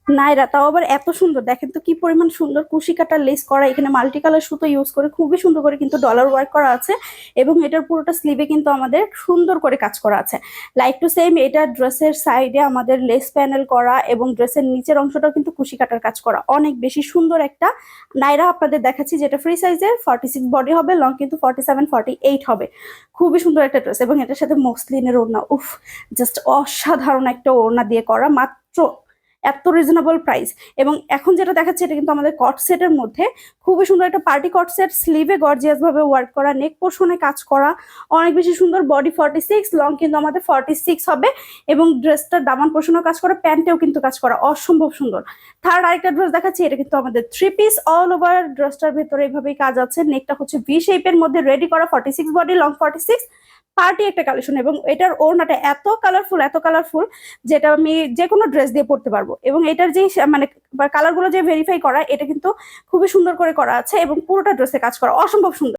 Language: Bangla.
নাইরা তাও আবার এত সুন্দর, দেখেন তো কি পরিমাণ সুন্দর কুশি কাটার লেস করা, এখানে মাল্টি কালার সুতো ইউজ করে খুবই সুন্দর করে কিন্তু ডলার ওয়ার্ক করা আছে। এবং এটার পুরোটা স্লিভে কিন্তু আমাদের সুন্দর করে কাজ করা আছে। লাইক টু সেম এটা ড্রেসের সাইডে আমাদের লেস প্যানেল করা এবং ড্রেসের নিচের অংশটাও কিন্তু কুশি কাটার কাজ করা, অনেক বেশি সুন্দর একটা নাইরা আপনাদের দেখাচ্ছি, যেটা ফ্রি সাইজের 46 বডি হবে, লং কিন্তু 47-48 হবে। খুবই সুন্দর একটা ড্রেস এবং এটার সাথে মসলিনের ওড়না, উফ, জাস্ট অসাধারণ একটা ওড়না দিয়ে করা, মাত্র এত রিজনেবল প্রাইস। এবং এখন যেটা দেখাচ্ছে এটা কিন্তু আমাদের কট সেটের মধ্যে খুবই সুন্দর একটা পার্টি কট সেট, স্লিভে গর্জিয়াস ভাবে ওয়ার্ক করা, নেক পোর্শনে কাজ করা, অনেক বেশি সুন্দর। বডি 46, লং কিন্তু আমাদের 46 হবে এবং ড্রেসটার দামান পোর্শনেও কাজ করা, প্যান্টেও কিন্তু কাজ করা, অসম্ভব সুন্দর। থার্ড আরেকটা ড্রেস দেখাচ্ছি, এটা কিন্তু আমাদের 3 পিস, অল ওভার ড্রেসটার ভেতরে এইভাবেই কাজ আছে, নেকটা হচ্ছে ভি শেপের মধ্যে রেডি করা, 46 বডি, লং 46, পার্টি একটা কালেকশন। এবং এটার ওড়নাটা এত কালারফুল যেটা আমি যে কোনো ড্রেস দিয়ে পরতে পারবো। এবং এটার যে মানে কালার গুলো যে ভেরিফাই করা, এটা কিন্তু খুবই সুন্দর করে করা আছে এবং পুরোটা ড্রেসে কাজ করা, অসম্ভব সুন্দর।